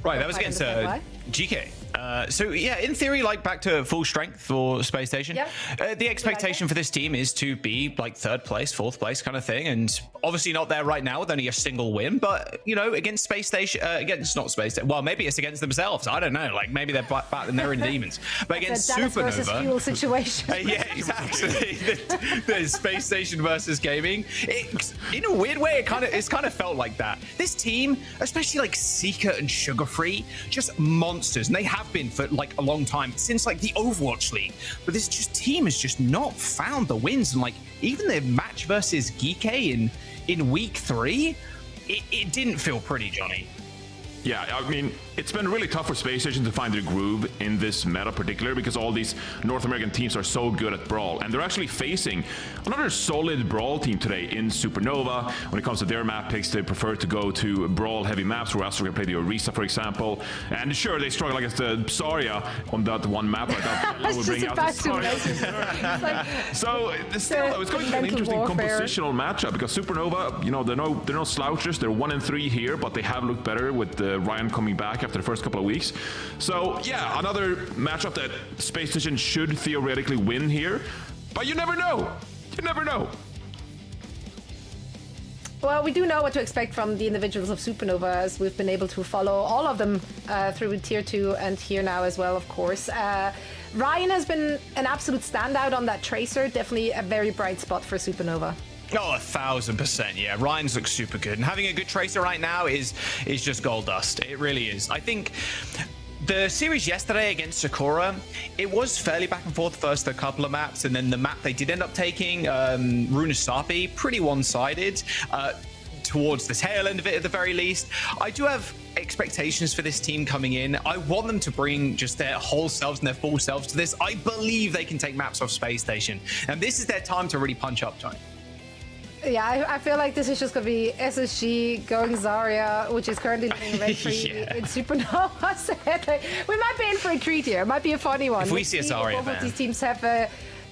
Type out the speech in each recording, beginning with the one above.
Right, that was against GK. So yeah, in theory, like back to full strength for Spacestation. Yep. The expectation for this team is to be like 3rd place, 4th place kind of thing, and obviously not there right now with only a single win. But you know, against Spacestation, against not Spacestation. Well, maybe it's against themselves. I don't know. Like maybe they're battling their inner demons. But against Dallas Supernova, versus Fuel situation. yeah, exactly. the Spacestation versus gaming. In a weird way, it's kind of felt like that. This team, especially like Seeker and Sugar Free, just monsters, and they have been for like a long time, since like the Overwatch League. But this team has just not found the wins, and like even the match versus Geeky in week 3, it didn't feel pretty, Johnny. Yeah, I mean, it's been really tough for Spacestation to find their groove in this meta particular because all these North American teams are so good at Brawl. And they're actually facing another solid Brawl team today in Supernova. When it comes to their map picks, they prefer to go to Brawl heavy maps where Astro can play the Orisa, for example. And sure, they struggle against the Zarya on that one map. I thought we'll bring out the Zarya. So still, though, it's going to be an interesting compositional matchup because Supernova, you know, they're no slouchers. They're 1-3 here, but they have looked better with Ryan coming back after the first couple of weeks. So yeah, another matchup that Spacestation should theoretically win here, but you never know. You never know. Well, we do know what to expect from the individuals of Supernova, as we've been able to follow all of them through Tier 2 and here now as well, of course. Ryan has been an absolute standout on that Tracer, definitely a very bright spot for Supernova. Oh, 1000%. Yeah, Ryan's looks super good, and having a good Tracer right now is just gold dust. It really is. I think the series yesterday against Sakura, it was fairly back and forth first a couple of maps, and then the map they did end up taking, Runasapi, pretty one-sided. Towards the tail end of it at the very least. I do have expectations for this team coming in. I want them to bring just their whole selves and their full selves to this. I believe they can take maps off Spacestation, and this is their time to really punch up, Tony. Yeah, I feel like this is just going to be SSG going Zarya, which is currently living rent-free in Supernova. So, like, we might be in for a treat here. It might be a funny one. If we see a Zarya, both of these teams have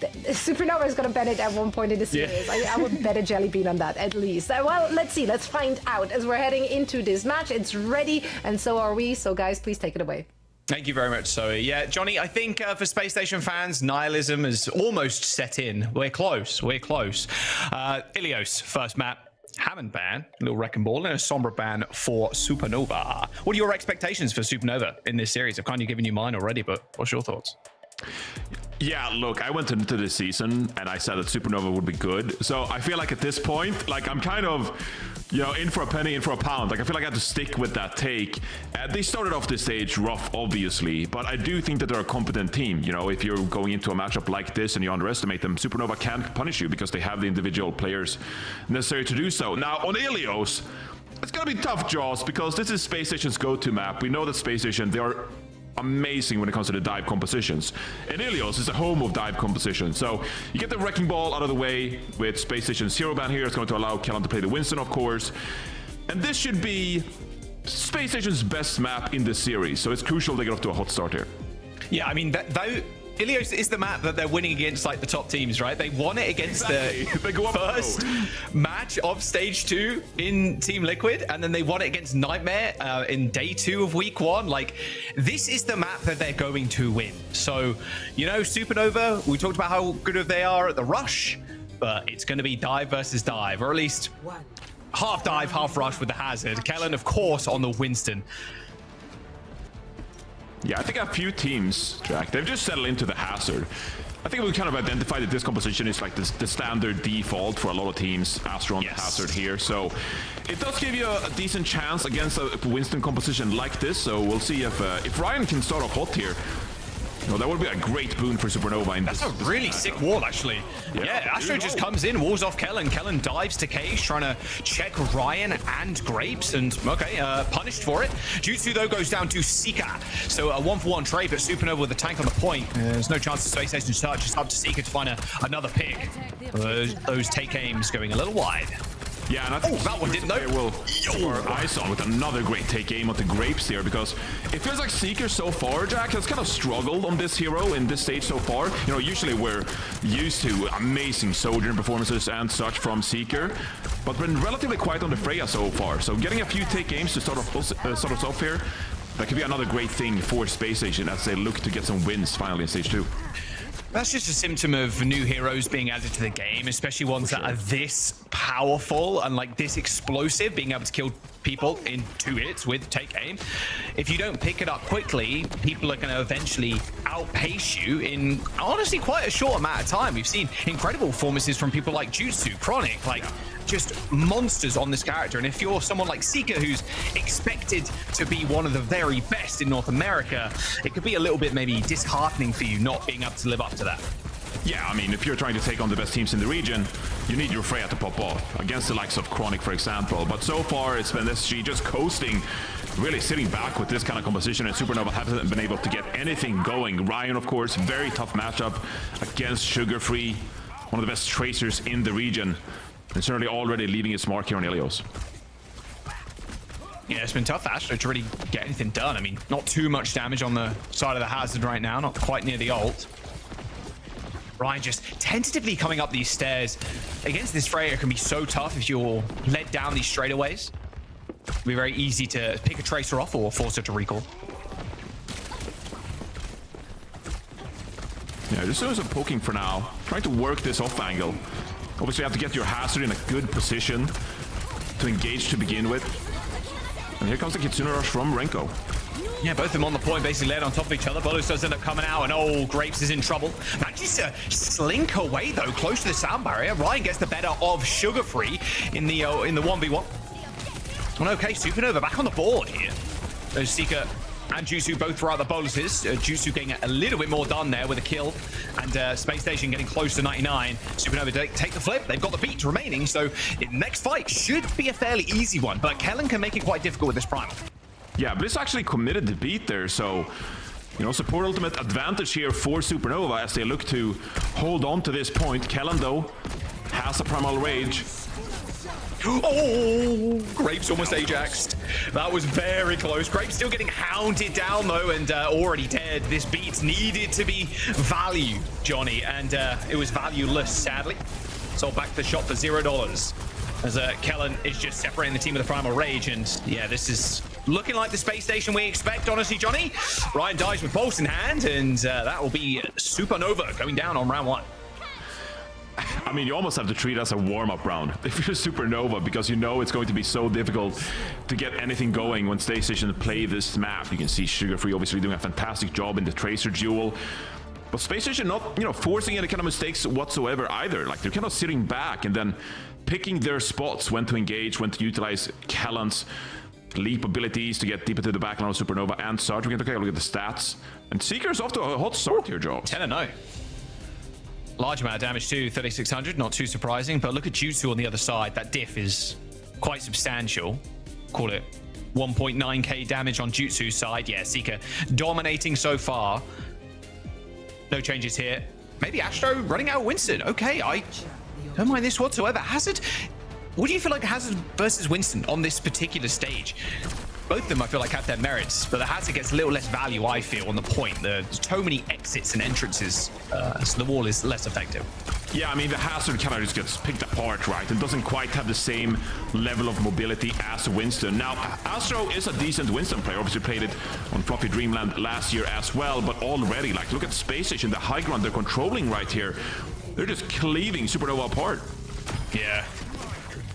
Supernova is going to bet it at one point in the series. Yeah. I would bet a jelly bean on that, at least. Well, let's see. Let's find out as we're heading into this match. It's ready, and so are we. So, guys, please take it away. Thank you very much, Zoe. Yeah, Johnny, I think for Spacestation fans, nihilism is almost set in. We're close. We're close. Ilios, first map. Hammond ban, a little wrecking ball, and a Sombra ban for Supernova. What are your expectations for Supernova in this series? I've kind of given you mine already, but what's your thoughts? Yeah, look, I went into this season and I said that Supernova would be good. So I feel like at this point, like I'm kind of, you know, in for a penny, in for a pound. Like I feel like I have to stick with that take. They started off this stage rough, obviously, but I do think that they're a competent team. You know, if you're going into a matchup like this and you underestimate them, Supernova can't punish you because they have the individual players necessary to do so. Now, on Ilios, it's going to be tough, Jaws, because this is Spacestation's go-to map. We know that Spacestation, they are amazing when it comes to the dive compositions, and Ilios is a home of dive composition. So you get the wrecking ball out of the way with Spacestation's hero ban here. It's going to allow Kellan to play the Winston, of course, and this should be Spacestation's best map in this series, so it's crucial they get off to a hot start here. Yeah, I mean, Ilios is the map that they're winning against, like, the top teams, right? They won it against the first match of Stage 2 in Team Liquid, and then they won it against Nightmare in Day 2 of Week 1. Like, this is the map that they're going to win. So, you know, Supernova, we talked about how good they are at the rush, but it's going to be dive versus dive, or at least half dive, half rush with the Hazard. Kellan, of course, on the Winston. Yeah, I think a few teams, Jack, they've just settled into the Hazard. I think we kind of identified that this composition is like the standard default for a lot of teams, Astro on the Hazard here. So it does give you a decent chance against a Winston composition like this. So we'll see if Ryan can start off hot here. No, that would be a great boon for Supernova. In That's a really sick wall, actually. Yeah, Astro just comes in, walls off Kellan. Kellan dives to Cage, trying to check Ryan and Grapes, and okay, punished for it. Jutsu, though, goes down to Seeker. So a 1-for-1 trade, but Supernova with the tank on the point. There's no chance of Spacestation search. It's up to Seeker to find another pick. Those take aims going a little wide. Yeah, and I think that one didn't know. Will our eyes on with another great take aim on the Grapes here, because it feels like Seeker so far, Jack, has kind of struggled on this hero in this stage so far. You know, usually we're used to amazing Sojourn performances and such from Seeker, but been relatively quiet on the Freya so far. So getting a few take aims to start us off here, that could be another great thing for Spacestation as they look to get some wins finally in Stage 2. That's just a symptom of new heroes being added to the game, especially ones that are this powerful and like this explosive, being able to kill people in 2 hits with take aim. If you don't pick it up quickly, people are going to eventually outpace you in honestly quite a short amount of time. We've seen incredible performances from people like Jutsu, Chronic, like just monsters on this character. And if you're someone like Seeker, who's expected to be one of the very best in North America, it could be a little bit maybe disheartening for you not being able to live up to that. Yeah, I mean, if you're trying to take on the best teams in the region, you need your Freya to pop off against the likes of Chronic, for example. But so far, it's been SG just coasting, really sitting back with this kind of composition, and Supernova hasn't been able to get anything going. Ryan, of course, very tough matchup against Sugar Free, one of the best tracers in the region, and certainly already leaving its mark here on Ilios. Yeah, it's been tough for Astro to really get anything done. I mean, not too much damage on the side of the Hazard right now, not quite near the ult. Ryan just tentatively coming up these stairs. Against this Freya, it can be so tough if you're led down these straightaways. It'll be very easy to pick a tracer off or force her to recall. Yeah, just doing some poking for now. Trying to work this off angle. Obviously, you have to get your Hazard in a good position to engage to begin with. And here comes the Kitsune Rush from Renko. Yeah, both of them on the point, basically laid on top of each other. Bolos does end up coming out, and oh, Grapes is in trouble. Manages to slink away, though, close to the sound barrier. Ryan gets the better of Sugar Free in the 1v1. Well, okay, Supernova back on the board here. There's Seeker and Jutsu both throughout the boluses. Jutsu getting a little bit more done there with a kill, and Space Station getting close to 99. Supernova take the flip. They've got the beats remaining, so the next fight should be a fairly easy one, but Kellen can make it quite difficult with this Primal. Yeah, Bliss actually committed the beat there, so, you know, support ultimate advantage here for Supernova as they look to hold on to this point. Kellen, though, has a Primal Rage. Oh, Grapes almost Ajaxed. That was very close. Grapes still getting hounded down, though, and already dead. This beat needed to be value, Johnny, and it was valueless, sadly. Sold back to the shop for $0. As Kellen is just separating the team with a Primal Rage, and yeah, this is looking like the Space Station we expect, honestly, Johnny. Ryan dies with Pulse in hand, and that will be Supernova going down on round 1. I mean, you almost have to treat it as a warm-up round if you're Supernova, because you know it's going to be so difficult to get anything going when Space Station play this map. You can see Sugar Free obviously doing a fantastic job in the Tracer duel. But Space Station not, you know, forcing any kind of mistakes whatsoever either. Like, they're kind of sitting back and then picking their spots, when to engage, when to utilize Kellen's leap abilities to get deep into the backline of Supernova and Sarge. We can take a look at the stats. And Seeker's off to a hot start here, Joe. 10-0. Large amount of damage too, 3,600, not too surprising. But look at Jutsu on the other side. That diff is quite substantial. Call it 1.9k damage on Jutsu's side. Yeah, Seeker dominating so far. No changes here. Maybe Astro running out Winston. Okay, I don't mind this whatsoever. Hazard, what do you feel like Hazard versus Winston on this particular stage? Both of them, I feel like, have their merits, but the Hazard gets a little less value, I feel, on the point. There's so many exits and entrances, so the wall is less effective. Yeah, I mean, the Hazard kind of just gets picked apart, right? It doesn't quite have the same level of mobility as Winston. Now, Astro is a decent Winston player. Obviously played it on Fluffy Dreamland last year as well, but already, like, look at Space Station, the high ground they're controlling right here. They're just cleaving Supernova apart. Yeah.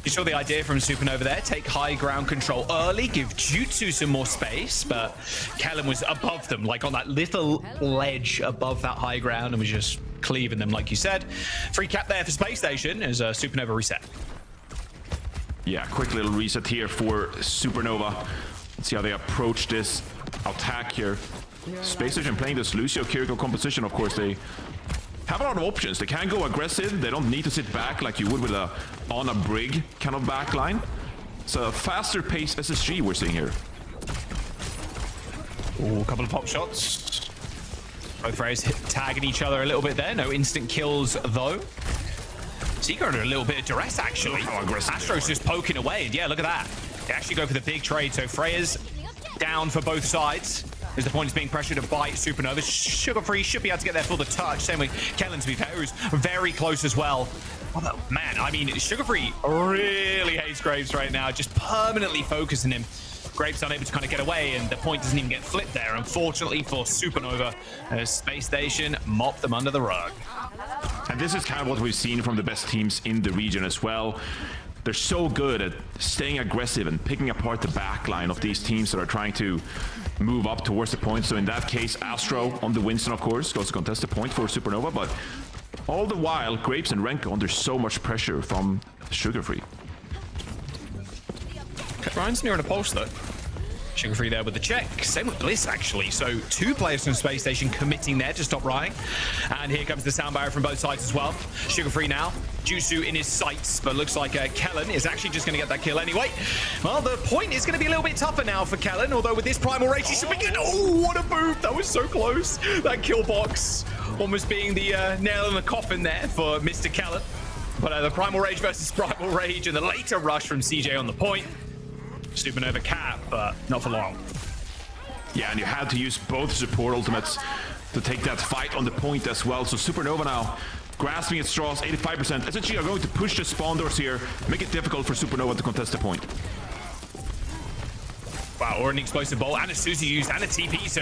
You saw the idea from Supernova there. Take high ground control early, give Jutsu some more space, but Kellen was above them, like on that little ledge above that high ground, and was just cleaving them, like you said. Free cap there for Space Station as Supernova reset. Yeah, quick little reset here for Supernova. Let's see how they approach this attack here. Space Station playing this Lucio Kiriko composition, of course. They have a lot of options. They can go aggressive. They don't need to sit back like you would with a on a brig kind of backline. It's a faster paced SSG we're seeing here. Ooh, a couple of pop shots. Both Freys tagging each other a little bit there. No instant kills though. Seeker under a little bit of duress actually. How aggressive. Astro's just poking away. Yeah, look at that. They actually go for the big trade. So Freya's down for both sides. As the point is being pressured to bite Supernova. Sugar Free should be able to get there for the touch. Same with Kellen, to be fair, who's very close as well. Oh, man, I mean, Sugar Free really hates Graves right now. Just permanently focusing him. Grape's unable to kind of get away, and the point doesn't even get flipped there. Unfortunately for Supernova, Space Station mopped them under the rug. And this is kind of what we've seen from the best teams in the region as well. They're so good at staying aggressive and picking apart the backline of these teams that are trying to move up towards the point. So in that case, Astro on the Winston, of course, goes to contest the point for Supernova, but all the while, Grapes and Renko under so much pressure from Sugar Free. Ryan's near on a pulse though. Sugar Free there with the check. Same with Bliss, actually. So 2 players from Space Station committing there to stop Ryan. And here comes the sound barrier from both sides as well. Sugar Free now. Jutsu in his sights, but looks like Kellen is actually just going to get that kill anyway. Well, the point is going to be a little bit tougher now for Kellen, although with this Primal Rage, he should be good. Oh, what a move. That was so close. That kill box almost being the nail in the coffin there for Mr. Kellen. But the Primal Rage versus Primal Rage and the later rush from CJ on the point. Supernova cap, but not for long. Yeah, and you had to use both support ultimates to take that fight on the point as well. So Supernova now grasping its straws, 85%. SSG are going to push the spawn doors here, make it difficult for Supernova to contest the point. Wow, or an explosive bolt and a Suzu used and a TP, so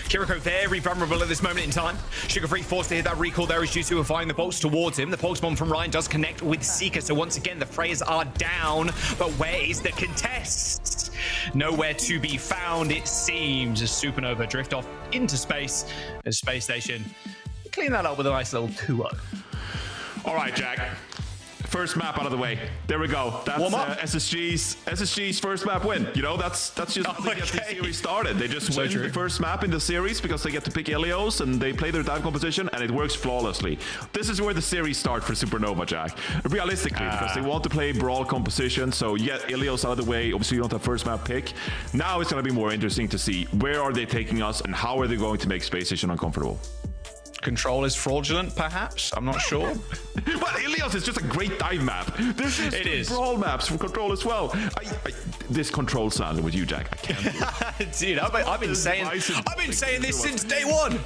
Kiriko very vulnerable at this moment in time. Sugar Free forced to hit that recall there as Jutsu are firing the bolts towards him. The pulse bomb from Ryan does connect with Seeker, so once again the Freyas are down, but where is the contest? Nowhere to be found, it seems, as Supernova drift off into space as Space Station clean that up with a nice little 2-0. All right, Jack. First map out of the way. There we go. That's SSG's first map win. You know, that's just how they get the series started. They just win the first map in the series because they get to pick Ilios and they play their dive composition and it works flawlessly. This is where the series starts for Supernova, Jack. Realistically, because they want to play brawl composition. So you get Ilios out of the way. Obviously, you don't have first map pick. Now it's going to be more interesting to see where are they taking us and how are they going to make Space Station uncomfortable. Control is fraudulent, perhaps? I'm not sure. But Ilios is just a great dive map. It is brawl maps from Control as well. This Control sound with you, Jack. I can't. Dude, I've been saying this since day one.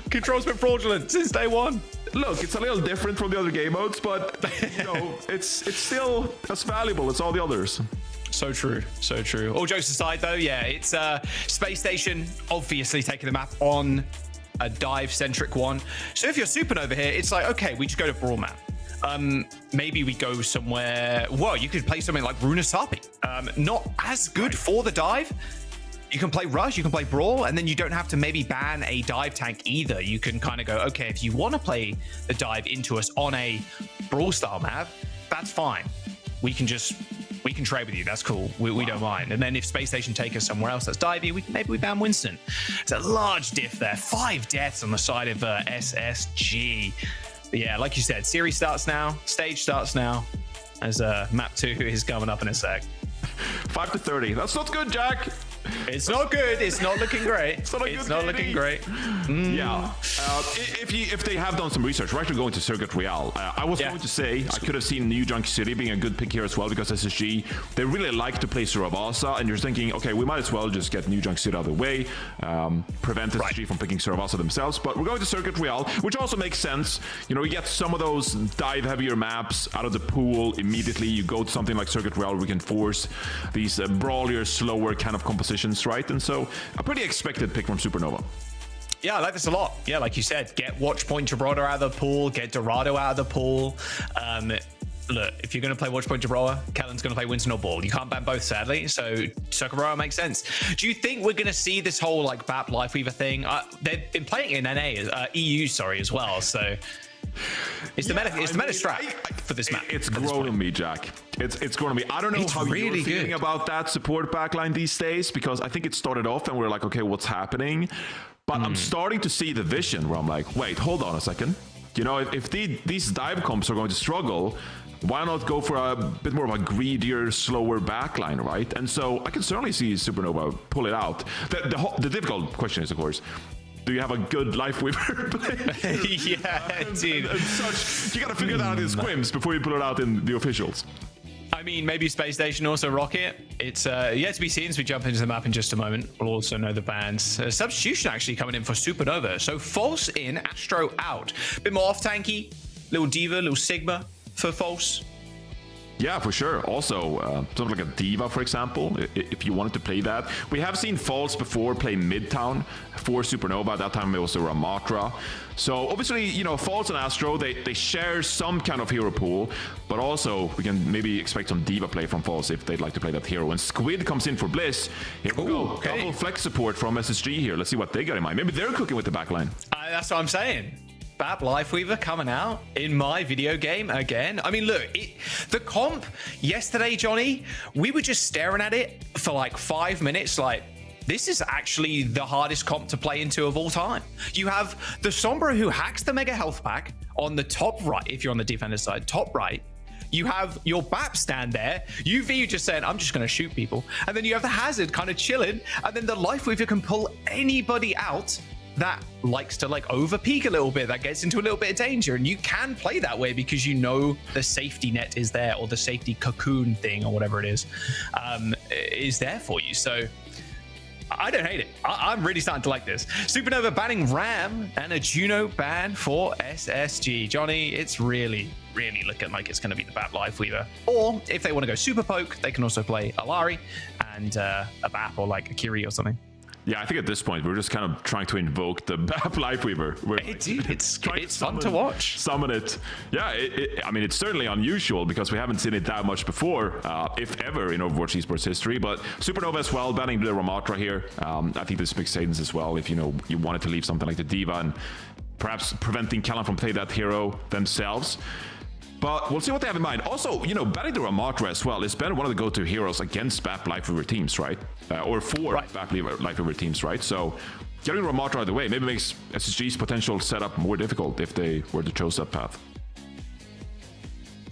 Control's been fraudulent since day one. Look, it's a little different from the other game modes, but you know, it's still as valuable as all the others. So true, so true. All jokes aside, though, yeah, it's Space Station obviously taking the map on a dive-centric one. So if you're Supernova here, it's like, okay, we just go to Brawl map. Maybe we go somewhere. Well, you could play something like Runasapi. Not as good for the dive. You can play Rush, you can play Brawl, and then you don't have to maybe ban a dive tank either. You can kind of go, okay, if you want to play the dive into us on a Brawl style map, that's fine. We can trade with you. That's cool. We don't mind. And then if Space Station take us somewhere else that's divey, maybe we ban Winston. It's a large diff there. 5 deaths on the side of SSG. But yeah, like you said, series starts now. Stage starts now. As map 2 is coming up in a sec. 5 to 30. That's not good, Jack. It's not good. It's not looking great. It's not looking great. Yeah. If they have done some research, we're actually going to Circuit Royale. I was going to say I could have seen New Junkie City being a good pick here as well because SSG, they really like to play Suravasa, and you're thinking, okay, we might as well just get New Junkie City out of the way, prevent SSG from picking Suravasa themselves. But we're going to Circuit Royale, which also makes sense. You know, you get some of those dive heavier maps out of the pool immediately. You go to something like Circuit Royale where we can force these brawlier, slower kind of compositions, right? And so a pretty expected pick from Supernova. Yeah, I like this a lot. Yeah, like you said, get Watchpoint Gibraltar out of the pool, get Dorado out of the pool. Look, if you're going to play Watchpoint Gibraltar, Kellen's going to play Winston or Ball. You can't ban both, sadly. So Circuit Royale makes sense. Do you think we're going to see this whole like BAP Lifeweaver thing? They've been playing it in NA, EU, as well. So it's the meta strat for this map. It's grown on me, Jack. It's grown on me. I don't know how really you're feeling about that support backline these days, because I think it started off and we're like, okay, what's happening? But I'm starting to see the vision where I'm like, wait, hold on a second. You know, if these dive comps are going to struggle, why not go for a bit more of a greedier, slower backline, right? And so I can certainly see Supernova pull it out. The difficult question is, of course, do you have a good Lifeweaver player? Yeah, dude. And such, you gotta figure that out in squims before you put it out in the officials. I mean, maybe Space Station also rock it. It's yet to be seen as we jump into the map in just a moment. We'll also know the bans. Substitution actually coming in for Supernova. So False in, Astro out. Bit more off-tanky. Little Diva, little Sigma for False. Yeah, for sure. Also, something like a Diva, for example, if you wanted to play that. We have seen False before play Midtown for Supernova. At that time, it was a Ramatra. So obviously, you know, False and Astro, they share some kind of hero pool, but also we can maybe expect some Diva play from False if they'd like to play that hero. When Squid comes in for Bliss, here we go. Okay. Double flex support from SSG here. Let's see what they got in mind. Maybe they're cooking with the backline. That's what I'm saying. Bap Lifeweaver coming out in my video game again. I mean, look, the comp yesterday, Johnny, we were just staring at it for like 5 minutes, like, this is actually the hardest comp to play into of all time. You have the Sombra who hacks the Mega Health Pack on the top right, if you're on the defender side, top right. You have your BAP stand there. UV just saying, I'm just going to shoot people. And then you have the Hazard kind of chilling. And then the Lifeweaver can pull anybody out that likes to like over peak a little bit, that gets into a little bit of danger, and you can play that way because you know the safety net is there, or the safety cocoon thing, or whatever it is there for you. So I don't hate it. I'm really starting to like this. Supernova banning Ram and a Juno ban for SSG. Johnny, it's really looking like it's going to be the BAP Lifeweaver. Or if they want to go super poke, they can also play Alari and a BAP or like a Kiri or something. Yeah, I think at this point we're just kind of trying to invoke the BAP Lifeweaver. It's fun to watch. Summon it. Yeah, I mean, it's certainly unusual because we haven't seen it that much before, if ever, in Overwatch Esports history. But Supernova as well, banning the Ramatra here. I think this makes sense as well if, you know, you wanted to leave something like the Diva and perhaps preventing Callan from playing that hero themselves. But we'll see what they have in mind. Also, you know, banning the Ramatra as well. It's been one of the go-to heroes against BAP Lifeweaver teams, right? Or for BAP Lifeweaver teams, right? So getting Ramatra out of the way maybe makes SSG's potential setup more difficult if they were to choose that path.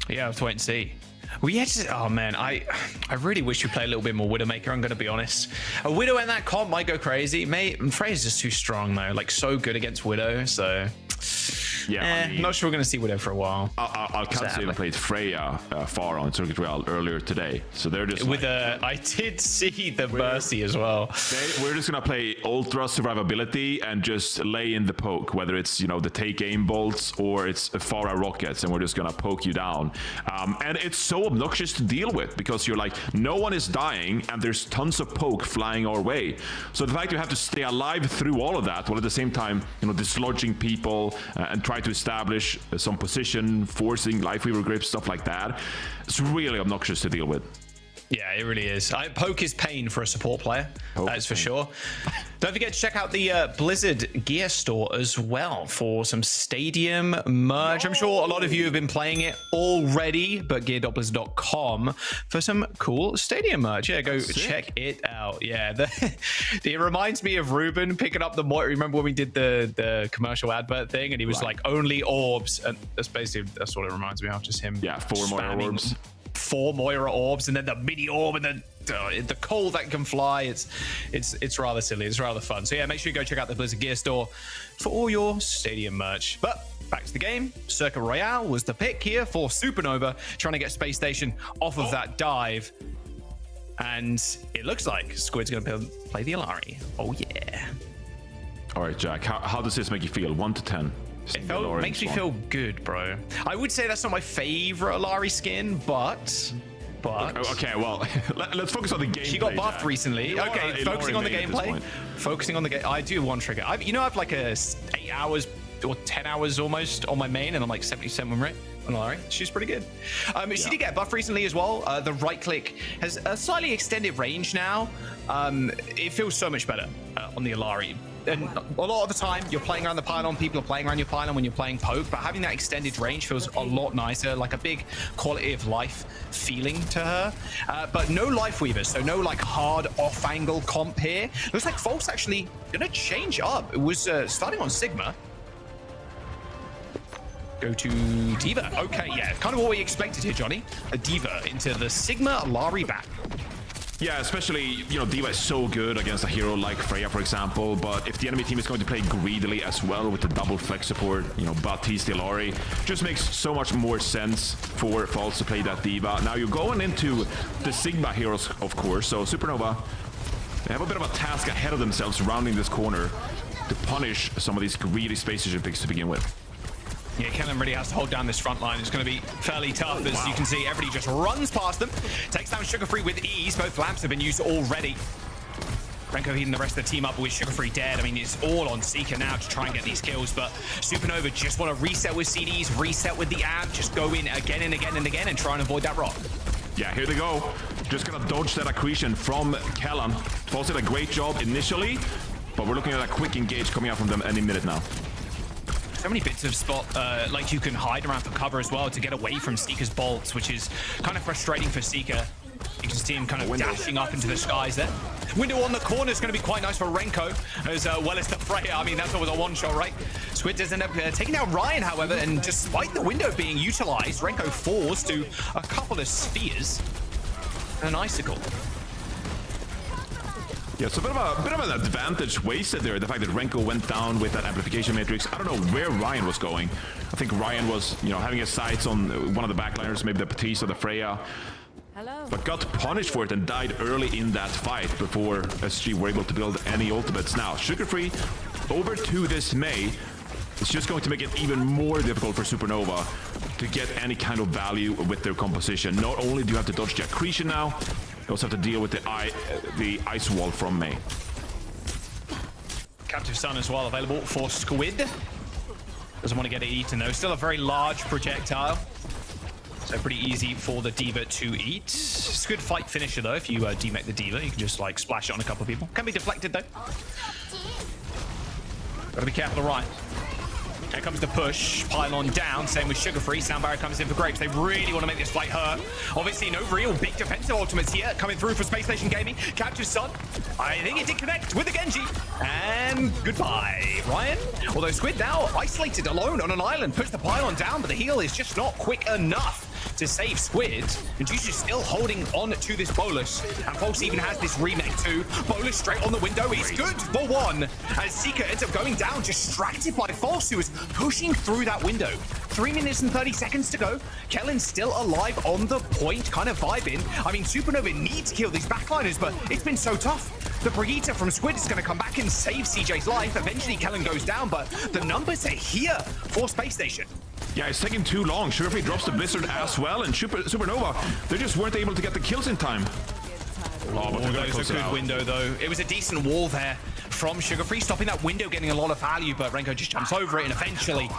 Yeah, I'll have to wait and see. Oh man, I really wish we play a little bit more Widowmaker, I'm going to be honest. A Widow in that comp might go crazy. Freya's just too strong though, like so good against Widow, so... Yeah, I mean, not sure we're going to see Widow for a while. Alcance even played Freya far on Circuit Real earlier today, so they're just with I did see the Mercy as well. We're just going to play Ultra Survivability and just lay in the poke, whether it's, you know, the take aim bolts or it's Farah rockets, and we're just going to poke you down. And it's so obnoxious to deal with because you're like, no one is dying and there's tons of poke flying our way. So the fact you have to stay alive through all of that while at the same time, you know, dislodging people and try to establish some position, forcing Lifeweaver grips, stuff like that. It's really obnoxious to deal with. Yeah, it really is. Poke is pain for a support player, that is for sure. Don't forget to check out the Blizzard gear store as well for some Stadium merch. I'm sure a lot of you have been playing it already, but gear.blizzard.com for some cool Stadium merch. Yeah, go check it out. Yeah, it reminds me of Ruben picking up the Moira. Remember when we did the commercial advert thing, and he was like, only orbs, and that's what it reminds me of, just him. Yeah, 4 Moira orbs. 4 Moira orbs, and then the mini orb, and then the coal that can fly. It's rather silly. It's rather fun. So yeah, make sure you go check out the Blizzard gear store for all your Stadium merch. But back to the game. Circuit Royale was the pick here for Supernova, trying to get Space Station off of that dive. And it looks like Squid's going to play the Alari. Oh yeah. All right, Jack. How does this make you feel? 1 to 10. It makes me feel good, bro. I would say that's not my favorite Alari skin, but okay, well, let's focus on the gameplay. She got buffed recently. Okay, focusing on the gameplay. Focusing on the game. I do one trigger. I have like a 8 hours or 10 hours almost on my main, and I'm like 70% win rate on Alari. She's pretty good. She did get buffed recently as well. The right click has a slightly extended range now. It feels so much better on the Alari. And a lot of the time, you're playing around the pylon, people are playing around your pylon when you're playing poke, but having that extended range feels a lot nicer, like a big quality of life feeling to her. But no Lifeweavers, so no like hard off-angle comp here. Looks like False actually gonna change up. It was starting on Sigma. Go to Diva. Okay, yeah, kind of what we expected here, Johnny. A Diva into the Sigma Alari back. Yeah, especially, you know, Diva is so good against a hero like Freya, for example, but if the enemy team is going to play greedily as well with the double flex support, you know, Baptiste, Alari, just makes so much more sense for False to play that Diva. Now you're going into the Sigma heroes, of course, so Supernova, they have a bit of a task ahead of themselves rounding this corner to punish some of these greedy Spacestation picks to begin with. Yeah, Kellen really has to hold down this front line. It's going to be fairly tough. As you can see, everybody just runs past them. Takes down Sugar Free with ease. Both lamps have been used already. Renko heating the rest of the team up with Sugar Free dead. I mean, it's all on Seeker now to try and get these kills, but Supernova just want to reset with CDs, reset with the amp, just go in again and again and again and try and avoid that rock. Yeah, here they go. Just gonna dodge that accretion from Kellen. Falls did a great job initially, but we're looking at a quick engage coming out from them any minute now. So many bits of spot, like you can hide around for cover as well to get away from Seeker's bolts, which is kind of frustrating for Seeker. You can see him kind of dashing up into the skies there. Window on the corner is going to be quite nice for Renko, as well as the Freya. I mean, that's always a one-shot, right? Squid does end up taking out Ryan, however, and despite the window being utilized, Renko falls to a couple of spheres and an icicle. Yeah, it's a bit of an advantage wasted there. The fact that Renko went down with that amplification matrix. I don't know where Ryan was going. I think Ryan was, you know, having his sights on one of the backliners, maybe the Patisse or the Freya. Hello. But got punished for it and died early in that fight before SG were able to build any ultimates. Now, Sugar Free over to this May. It's just going to make it even more difficult for Supernova to get any kind of value with their composition. Not only do you have to dodge the accretion now, you also have to deal with the ice wall from May. Captive Sun as well available for Squid. Doesn't want to get it eaten though. Still a very large projectile. So pretty easy for the D.Va to eat. It's a good fight finisher though. If you demech the D.Va, you can just like splash it on a couple of people. Can be deflected though. Gotta be careful of Ryan. Here comes the push. Pylon down. Same with Sugar Free. Sound Barrier comes in for Grapes. They really want to make this fight hurt. Obviously, no real big defensive ultimates here. Coming through for Spacestation Gaming. Capture Sun. I think it did connect with the Genji. And goodbye, Ryan. Although Squid now isolated alone on an island. Push the Pylon down, but the heal is just not quick enough to save Squid. And Juju's still holding on to this Bolus. And Pulse even has this remake too. Bolus straight on the window. He's good for one. As Seeker ends up going down, distracted by False, who is pushing through that window. 3 minutes and 30 seconds to go. Kellen's still alive on the point, kind of vibing. I mean, Supernova needs to kill these backliners, but it's been so tough. The Brigitte from Squid is going to come back and save CJ's life. Eventually, Kellen goes down, but the numbers are here for Space Station. Yeah, it's taking too long. Sugar Free drops the Blizzard as well, and Supernova, they just weren't able to get the kills in time. Oh, but that was a good window, though. It was a decent wall there from Sugar Free, stopping that window, getting a lot of value, but Renko just jumps over it, and eventually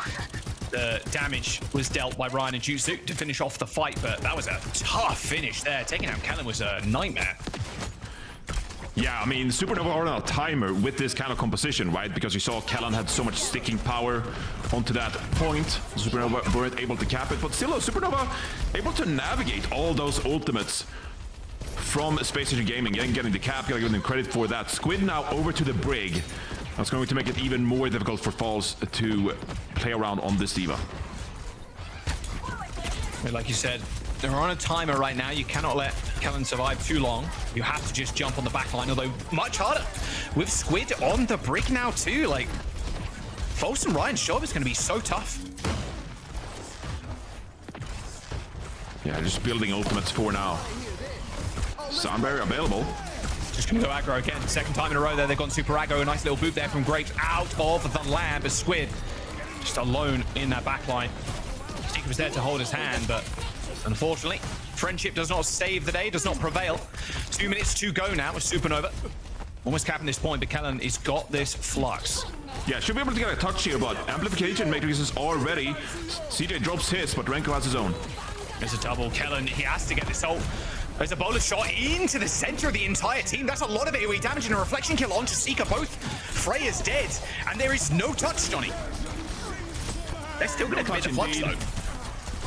the damage was dealt by Ryan and Jutsu to finish off the fight, but that was a tough finish there. Taking out Kellen was a nightmare. Yeah, I mean, Supernova are on a timer with this kind of composition, right? Because you saw Kellen had so much sticking power onto that point. Supernova weren't able to cap it, but still, Supernova able to navigate all those ultimates from Spacestation Gaming, getting the cap, gotta give them credit for that. Squid now over to the Brig. That's going to make it even more difficult for Falls to play around on this D.Va. Like you said, they're on a timer right now. You cannot let Kellen survive too long. You have to just jump on the back line, although much harder with Squid on the Brig now too. Like, False and Ryan's job is going to be so tough. Yeah, just building ultimates for now. Sound Barrier available. Just going to go aggro again. Second time in a row there, they've gone super aggro. A nice little boot there from Grapes out of the lab as Squid just alone in that back line. Seeker was there to hold his hand, but unfortunately, friendship does not save the day, does not prevail. 2 minutes to go now with Supernova. Almost capping this point, but Kellen has got this flux. Yeah, should be able to get a touch here, but amplification matrices are ready. CJ drops his, but Renko has his own. There's a double. Kellen, he has to get this ult. There's a Bolus shot into the center of the entire team. That's a lot of AoE damage and a reflection kill onto Seeker. Both Freya's dead, and there is no touch, Johnny. They're still going to commit the flux, though.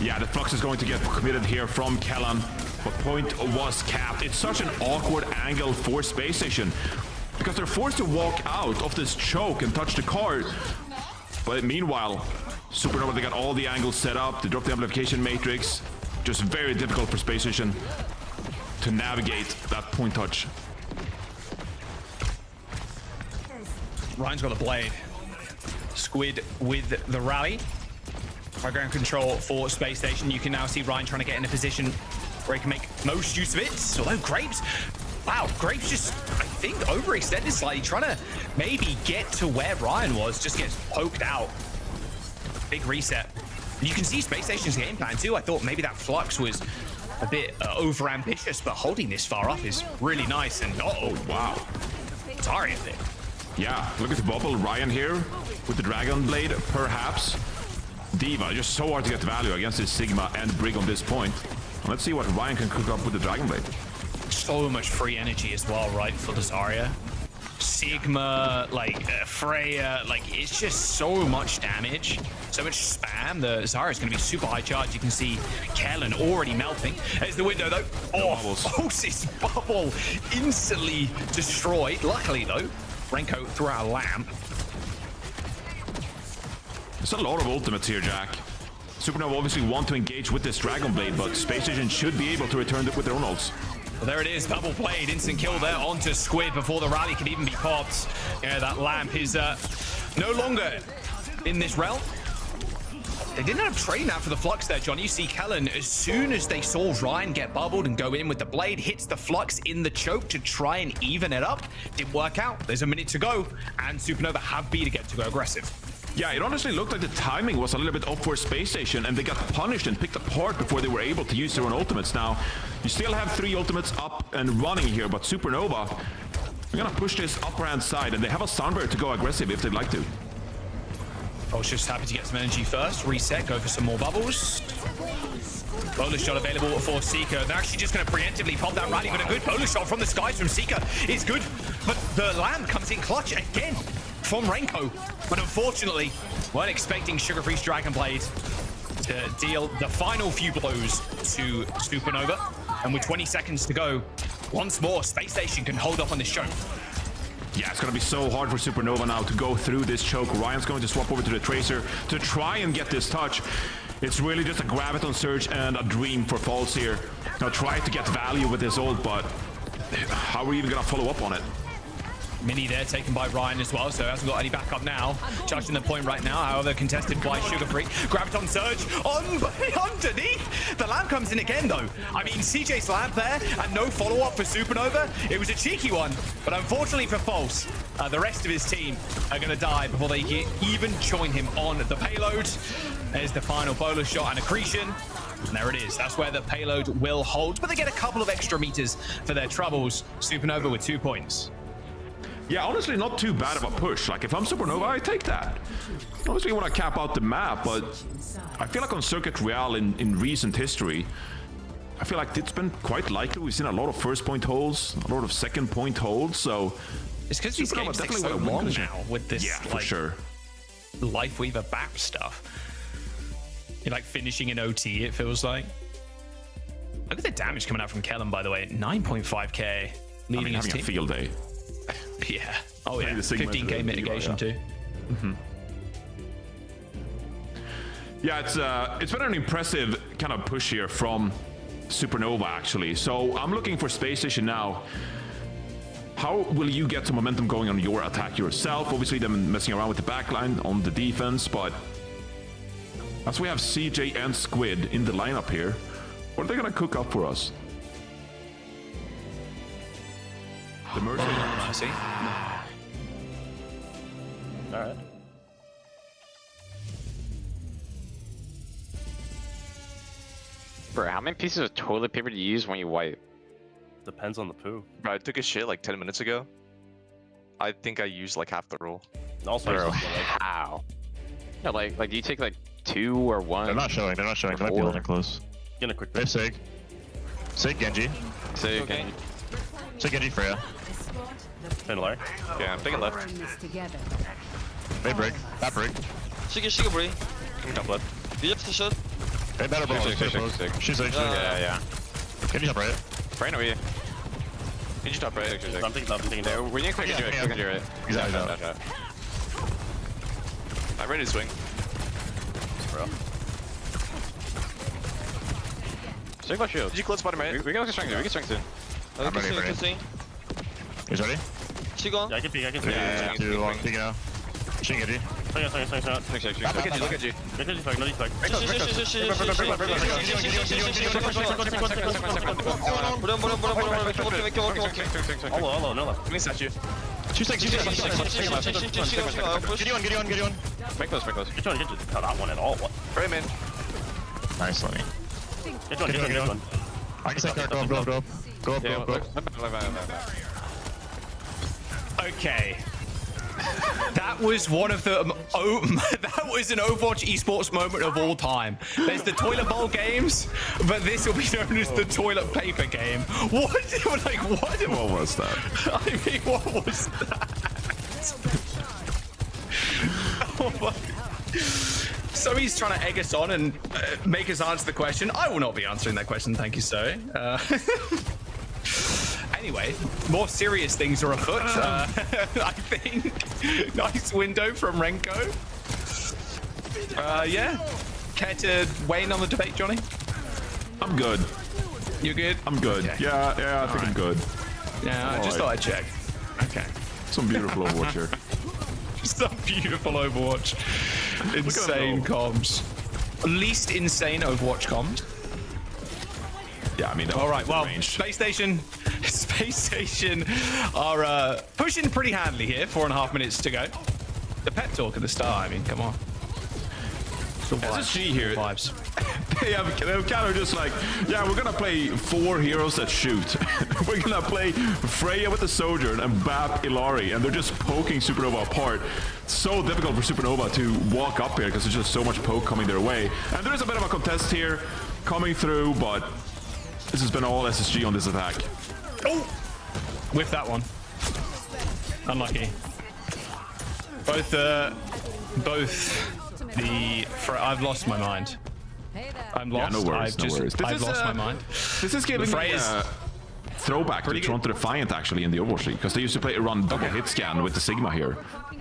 Yeah, the flux is going to get committed here from Kellen, but point was capped. It's such an awkward angle for Space Station because they're forced to walk out of this choke and touch the card. But meanwhile, Supernova, they got all the angles set up. They dropped the amplification matrix. Just very difficult for Space Station to navigate that point touch. Ryan's got a blade. Squid with the rally. Program control for Space Station. You can now see Ryan trying to get in a position where he can make most use of it. Although Grapes, wow, Grapes just, I think, overextended slightly, trying to maybe get to where Ryan was, just gets poked out. Big reset You can see Spacestation's game plan too. I thought maybe that Flux was a bit over ambitious, but holding this far up is really nice. And oh wow, Zarya there. Yeah, look at the bubble. Ryan here with the Dragon Blade, perhaps. D.Va, just so hard to get value against this Sigma and Brig on this point. Let's see what Ryan can cook up with the Dragon Blade. So much free energy as well, right, for the Zarya. Sigma, like Freya, like it's just so much damage, so much spam. The Zarya is going to be super high charge. You can see Kellen already melting. There's the window though. Oh, this bubble instantly destroyed. Luckily though, Renko threw out a lamp. There's a lot of ultimates here, Jack. Supernova obviously want to engage with this Dragon Blade, but Spacestation should be able to return with their own ults. Well, there it is, double played, instant kill there onto Squid before the rally can even be popped. Yeah, that lamp is no longer in this realm. They didn't have trading that for the Flux there, John. You see Kellen, as soon as they saw Ryan get bubbled and go in with the blade, hits the Flux in the choke to try and even it up. Didn't work out. There's a minute to go, and Supernova have B to get to go aggressive. Yeah, it honestly looked like the timing was a little bit off for Spacestation, and they got punished and picked apart before they were able to use their own ultimates. Now, you still have 3 ultimates up and running here, but Supernova are gonna push this upper hand side, and they have a Sunbird to go aggressive if they'd like to. Bo's just happy to get some energy first. Reset, go for some more bubbles. Bonus shot available for Seeker. They're actually just going to preemptively pop that rally, but a good bonus shot from the skies from Seeker is good. But the lamp comes in clutch again from Renko. But unfortunately, weren't expecting Sugar Free's Dragon Blade to deal the final few blows to Supernova. And with 20 seconds to go, once more, Space Station can hold up on this choke. Yeah, it's going to be so hard for Supernova now to go through this choke. Ryan's going to swap over to the Tracer to try and get this touch. It's really just a Graviton Surge and a Dream for Falls here. Now try to get value with this ult, but how are we even going to follow up on it? Mini there taken by Ryan as well, so hasn't got any backup now. Charging the point right now, however, contested by Sugar Free. Graviton Surge underneath. The lamp comes in again, though. I mean, CJ's lamp there, and no follow-up for Supernova. It was a cheeky one, but unfortunately for False, the rest of his team are going to die before they even join him on the payload. There's the final Bola shot and accretion. And there it is. That's where the payload will hold, but they get a couple of extra meters for their troubles. Supernova with 2 points. Yeah, honestly, not too bad of a push. Like, if I'm Supernova, I take that. Obviously, you want to cap out the map, but I feel like on Circuit Real in recent history, I feel like it's been quite likely. We've seen a lot of first point holds, a lot of second point holds, so... It's because these games take so long now with this, yeah, for sure. Life Weaver BAP stuff. You're like finishing an OT, it feels like. Look at the damage coming out from Kellen, by the way. 9.5k. Leaving having a field day. Yeah. Oh yeah. 15k mitigation too. Mm-hmm. Yeah, it's been an impressive kind of push here from Supernova actually. So I'm looking for Space Station now. How will you get some momentum going on your attack yourself? Obviously, them messing around with the backline on the defense, but as we have CJ and Squid in the lineup here, what are they gonna cook up for us? The Mercy. Mercy. All right. Bro, how many pieces of toilet paper do you use when you wipe? Depends on the poo. Bro, I took a shit like 10 minutes ago. I think I used like half the roll. Also, Bro, how? No, like do you take like 2 or 1? They're not showing. They might be holding close. Get a quick. They have Sig. Sig Genji. Sig, Okay. Sig Genji Freya. Fenler. Yeah, I'm thinking left. They break. That break. Sigue, bro. Coming top left. Wie hebt gezet? They better ball. Sig. She's Sig. Yeah. Genji top right. Right over here. Did you top right? I'm thinking down. We need to quick and do it. Quick and do it. Exactly. I'm ready to swing. Bro. Sig got shield. Did you close bottom right? We can swing soon. We can swing soon. I'm ready, ready. Zie He's ready? on. Yeah, I can peek. Yeah. 2, 1, peek now. She Genji. Swing. Sig. Look at you, look at you. Get to defect, no defect. Hello, no left. Let me snatch you. She's Sig. Get you on. Make close. Get you. Not that one at all. What? Right, man. Nice, Lenny. Get one. I can take her. Go up. Okay. That was one of the that was an Overwatch esports moment of all time. There's the toilet bowl games, but this will be known as the toilet paper game. What? Like what? What was that? I mean, what was that? Oh my. So he's trying to egg us on and make us answer the question. I will not be answering that question, thank you, sir. Anyway, more serious things are afoot. I think. Nice window from Renko. Yeah. Care to weigh in on the debate, Johnny? I'm good. You good? I'm good. Okay. Yeah, I think I'm good. Yeah, I just thought I'd check. Okay. Some beautiful Overwatch here. Some beautiful Overwatch. Insane go. comms. Least insane Overwatch comms. Yeah, I mean, All right, well, range. Spacestation are pushing pretty handily here. 4.5 minutes to go. The pep talk at the start. I mean, come on. SSG here. Vibes. They're kind of just like, yeah, we're gonna play 4 heroes that shoot. We're gonna play Freya with the Sojourn and Bap Ilari, and they're just poking Supernova apart. It's so difficult for Supernova to walk up here because there's just so much poke coming their way. And there is a bit of a contest here coming through, but this has been all SSG on this attack. Oh! With that one. Unlucky. Both the... I've lost my mind. I'm lost. Yeah, no worries, no worries. I've lost my mind. This is giving me a throwback to Toronto Defiant, actually, in the Overwatch League, because they used to run double hit scan with the Sigma here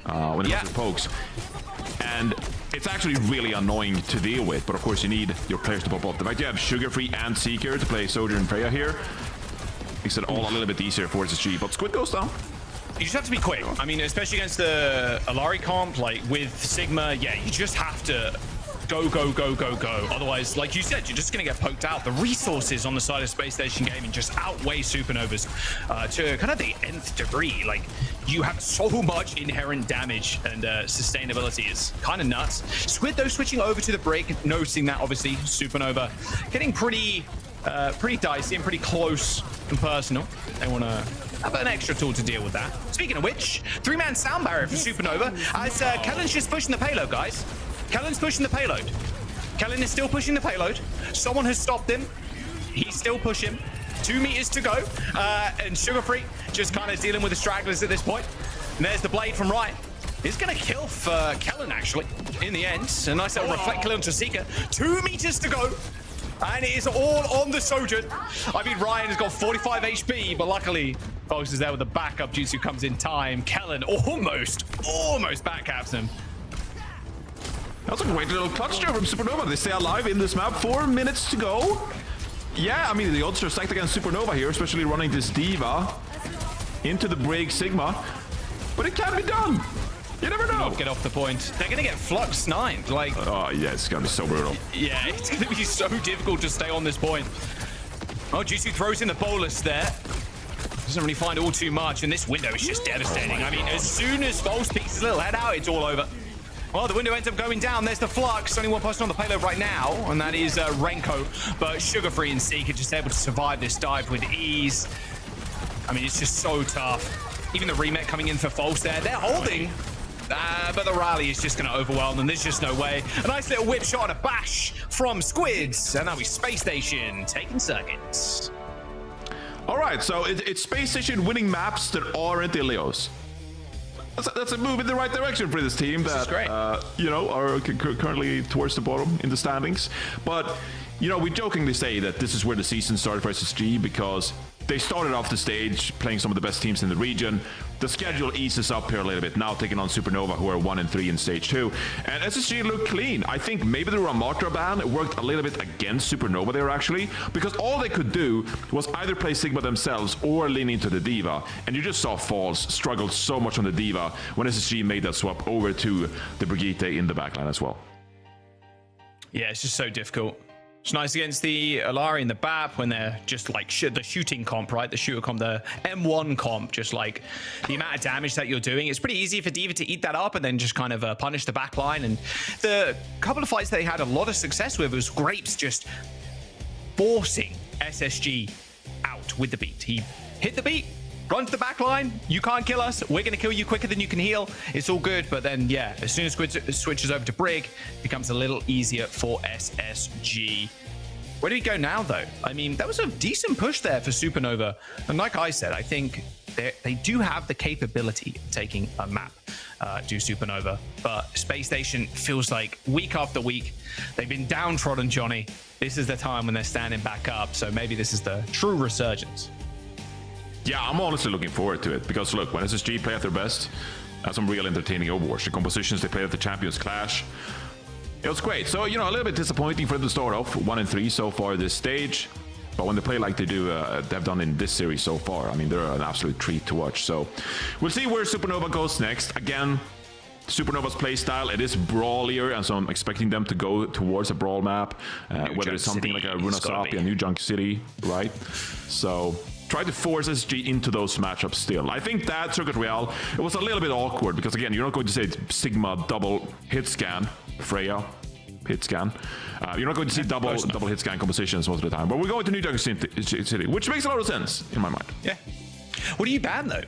when it comes to pokes. And it's actually really annoying to deal with, but of course you need your players to pop up. The fact you have Sugar Free and Seeker to play Soldier and Freya here makes it all a little bit easier for SSG, but Squid goes down. You just have to be quick. I mean, especially against the Ilari comp, like with Sigma, yeah, you just have to go. Otherwise, like you said, you're just going to get poked out. The resources on the side of Space Station Gaming just outweigh Supernova's to kind of the nth degree. Like, you have so much inherent damage, and sustainability is kind of nuts. Squid, though, switching over to the break, noticing that, obviously, Supernova getting pretty dicey and pretty close and personal. They want to have an extra tool to deal with that. Speaking of which, 3-man sound barrier for Supernova, as Kellen's just pushing the payload, guys. Kellen's pushing the payload. Kellen is still pushing the payload. Someone has stopped him. He's still pushing. 2 meters to go. And Sugar Free just kind of dealing with the stragglers at this point. And there's the blade from Ryan. It's going to kill for Kellen, actually, in the end. A nice little reflect kill onto Seeker. 2 meters to go. And it is all on the Sojourn. I mean, Ryan has got 45 HP, but luckily, Fox is there with the backup. Jutsu comes in time. Kellen almost backcaps him. That was a great little clutch there from Supernova. They stay alive in this map. 4 minutes to go. Yeah, I mean, the odds are stacked against Supernova here, especially running this Diva into the break Sigma. But it can be done. You never know. Get off the point. They're going to get Flux 9. Like, oh, yeah, it's going to be so brutal. Yeah, it's going to be so difficult to stay on this point. Oh, Jutsu throws in the bolus there. Doesn't really find all too much, and this window is just devastating. I mean, as soon as False peeks his little head out, it's all over. Well, the window ends up going down. There's the Flux. Only one person on the payload right now, and that is Renko. But Sugar Free and Seeker just able to survive this dive with ease. I mean, it's just so tough. Even the remake coming in for False there. They're holding. But the rally is just going to overwhelm them. There's just no way. A nice little whip shot and a bash from Squids. And now we Space Station taking circuits. All right, so it's Space Station winning maps that aren't Ilios. That's a move in the right direction for this team that, you know, are currently towards the bottom in the standings. But, you know, we jokingly say that this is where the season started for SSG because they started off the stage playing some of the best teams in the region. The schedule eases up here a little bit, now taking on Supernova, who are 1-3 in Stage 2. And SSG looked clean. I think maybe the Ramatra ban worked a little bit against Supernova there, actually, because all they could do was either play Sigma themselves or lean into the Diva. And you just saw Falls struggle so much on the Diva when SSG made that swap over to the Brigitte in the backline as well. Yeah, it's just so difficult. It's nice against the Alari and the BAP when they're just like the shooting comp, right? The shooter comp, the M1 comp, just like the amount of damage that you're doing. It's pretty easy for D.Va to eat that up and then just kind of punish the back line. And the couple of fights they had a lot of success with was Grapes just forcing SSG out with the beat. He hit the beat, run to the back line. You can't kill us. We're going to kill you quicker than you can heal. It's all good. But then, yeah, as soon as Squid switches over to Brig, it becomes a little easier for SSG. Where do we go now, though? I mean, that was a decent push there for Supernova. And like I said, I think they do have the capability of taking a map, do Supernova. But Spacestation feels like week after week, they've been downtrodden, Johnny. This is the time when they're standing back up. So maybe this is the true resurgence. Yeah, I'm honestly looking forward to it because look, when SSG play at their best, that's some real entertaining Overwatch. The compositions they play at the Champions Clash, it was great. So, you know, a little bit disappointing for them to start off 1-3 so far this stage. But when they play like they do, they've done in this series so far, I mean, they're an absolute treat to watch. So we'll see where Supernova goes next. Again, Supernova's playstyle, it is brawlier, and so I'm expecting them to go towards a brawl map, whether it's something like a Runasapi, a New Junk City, right? So try to force SG into those matchups still. I think that Circuit Real, it was a little bit awkward because, again, you're not going to say Sigma double hit scan, Freya hit scan. You're not going to see double hit scan compositions most of the time, but we're going to New Junk City, which makes a lot of sense in my mind. Yeah. What do you ban, though,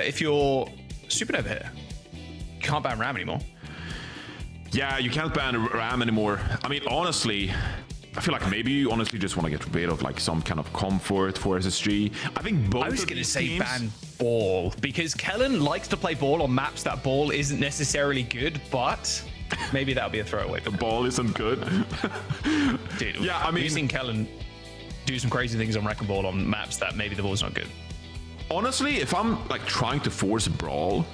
if you're Supernova here? You can't ban Ram anymore. Yeah, you can't ban Ram anymore. I mean, honestly, I feel like maybe you honestly just want to get rid of like some kind of comfort for SSG. I think both. I was going to say teams... ban Ball because Kellen likes to play Ball on maps that Ball isn't necessarily good, but maybe that'll be a throwaway. The Ball isn't good. Dude, yeah, I mean, we've seen Kellen do some crazy things on Wrecking Ball on maps that maybe the Ball's not good. Honestly, if I'm like trying to force a brawl,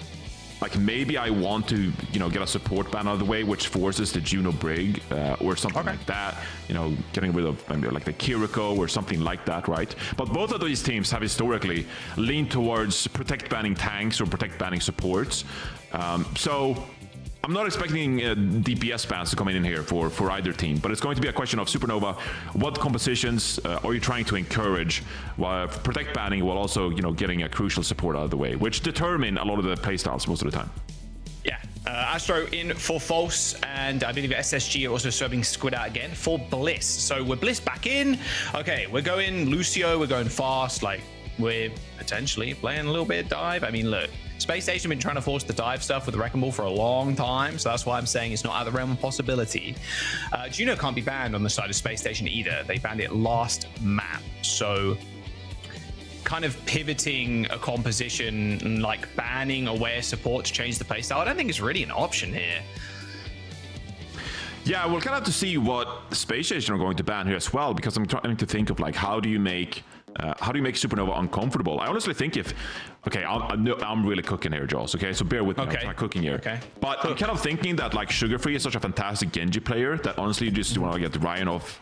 like maybe I want to, you know, get a support ban out of the way, which forces the Juno Brig or something like that. You know, getting rid of maybe like the Kiriko or something like that, right? But both of these teams have historically leaned towards protect banning tanks or protect banning supports. So I'm not expecting DPS bans to come in here for either team, but it's going to be a question of Supernova. What compositions are you trying to encourage while protect banning while also, you know, getting a crucial support out of the way, which determine a lot of the playstyles most of the time. Yeah, Astro in for False, and I believe SSG are also subbing Squid out again for Bliss. So we're Bliss back in. Okay, we're going Lucio, we're going fast, like we're potentially playing a little bit of dive. I mean, look, Spacestation been trying to force the dive stuff with the Wrecking Ball for a long time, so that's why I'm saying it's not out of the realm of possibility. Juno can't be banned on the side of Spacestation either. They banned it last map, so kind of pivoting a composition and like banning aware support to change the playstyle, I don't think it's really an option here. Yeah, we'll kind of have to see what Spacestation are going to ban here as well, because I'm trying to think of like how do you make Supernova uncomfortable? I honestly think if, okay, I'm really cooking here, Jaws, okay? So bear with me, I'm cooking here. Okay. But I'm kind of thinking that like Sugarfree is such a fantastic Genji player that honestly you just want to get Ryan off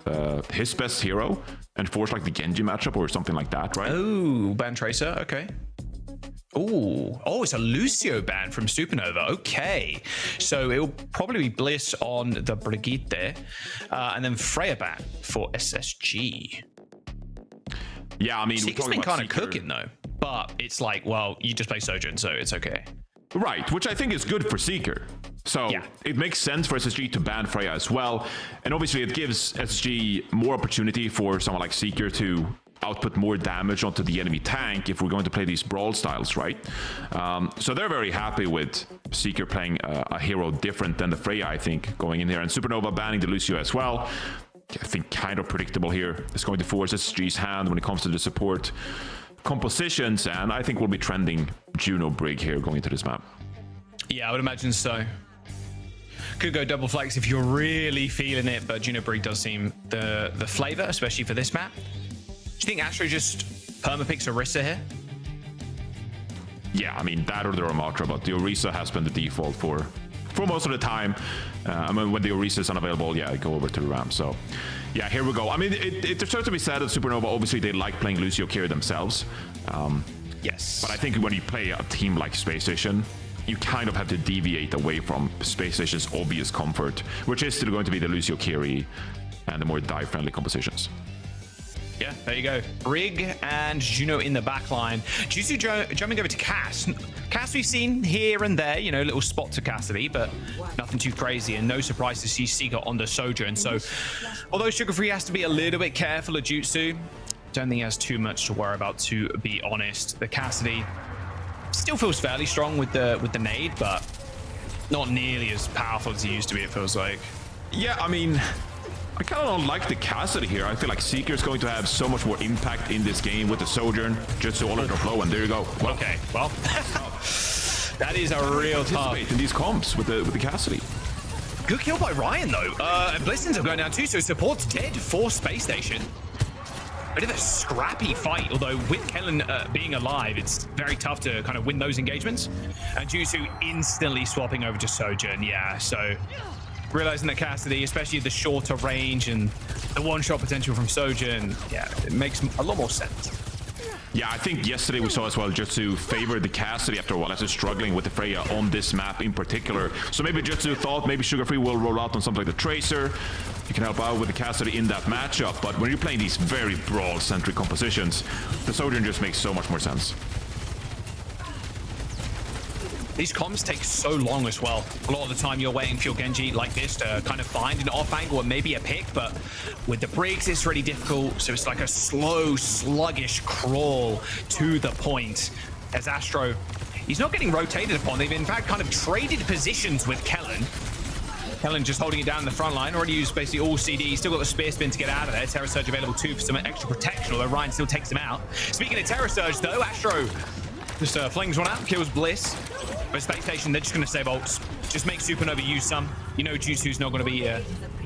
his best hero and force like the Genji matchup or something like that, right? Oh, ban Tracer, okay. Oh, it's a Lucio ban from Supernova. Okay, so it'll probably be Bliss on the Brigitte, and then Freya ban for SSG. Yeah, I mean, Seeker's been kind of cooking though, but it's like, well, you just play Sojourn, so it's okay. Right, which I think is good for Seeker. So yeah, it makes sense for SSG to ban Freya as well, and obviously it gives SSG more opportunity for someone like Seeker to output more damage onto the enemy tank if we're going to play these brawl styles, right? So they're very happy with Seeker playing a hero different than the Freya, I think, going in here. And Supernova banning the Lucio as well. I think kind of predictable here. It's going to force SSG's hand when it comes to the support compositions, and I think we'll be trending Juno Brig here going into this map. Yeah, I would imagine so. Could go double flex if you're really feeling it, but Juno Brig does seem the flavor, especially for this map. Do you think Astro just permapicks Orisa here? Yeah, I mean, that or the Ramatra, but the Orisa has been the default for most of the time. I mean, when the Orisa is unavailable, yeah, I go over to the Ram. So, yeah, here we go. I mean, it deserves to be said that Supernova, obviously, they like playing Lucio carry themselves. Yes. But I think when you play a team like Spacestation, you kind of have to deviate away from Spacestation's obvious comfort, which is still going to be the Lucio carry and the more dive-friendly compositions. Yeah, there you go. Brig and Juno in the backline. Jutsu jumping over to Cass. Cass we've seen here and there, you know, little spots of Cassidy, but nothing too crazy, and no surprise to see Seeker on the Sojourn. So, although Sugar Free has to be a little bit careful of Jutsu, don't think he has too much to worry about, to be honest. The Cassidy still feels fairly strong with the nade, but not nearly as powerful as he used to be, it feels like. Yeah, I mean, I kind of don't like the Cassidy here. I feel like Seeker is going to have so much more impact in this game with the Sojourn. Just all under flow, and there you go. Well, okay, well, that is a real tough. In these comps with the Cassidy. Good kill by Ryan, though. And Blissons are going down too, so support's dead for Space Station. Bit of a scrappy fight, although with Kellen being alive, it's very tough to kind of win those engagements. And Jutsu instantly swapping over to Sojourn, yeah, so realizing that Cassidy, especially the shorter range and the one-shot potential from Sojourn, yeah, it makes a lot more sense. Yeah, I think yesterday we saw as well Jutsu favor the Cassidy after a while, as they're struggling with the Freya on this map in particular. So maybe Jutsu thought maybe Sugar Free will roll out on something like the Tracer. You can help out with the Cassidy in that matchup, but when you're playing these very brawl-centric compositions, the Sojourn just makes so much more sense. These comms take so long as well. A lot of the time you're waiting for your Genji like this to kind of find an off angle or maybe a pick, but with the Briggs it's really difficult. So it's like a slow, sluggish crawl to the point. As Astro, he's not getting rotated upon. They've in fact kind of traded positions with Kellen. Kellen just holding it down in the front line. Already used basically all CD. Still got the Spear Spin to get out of there. Terror Surge available too for some extra protection, although Ryan still takes him out. Speaking of Terror Surge though, Astro just flings one out, kills Bliss. But Space Station, they're just going to save ults. Just make Supernova use some. You know Jutsu's not going to be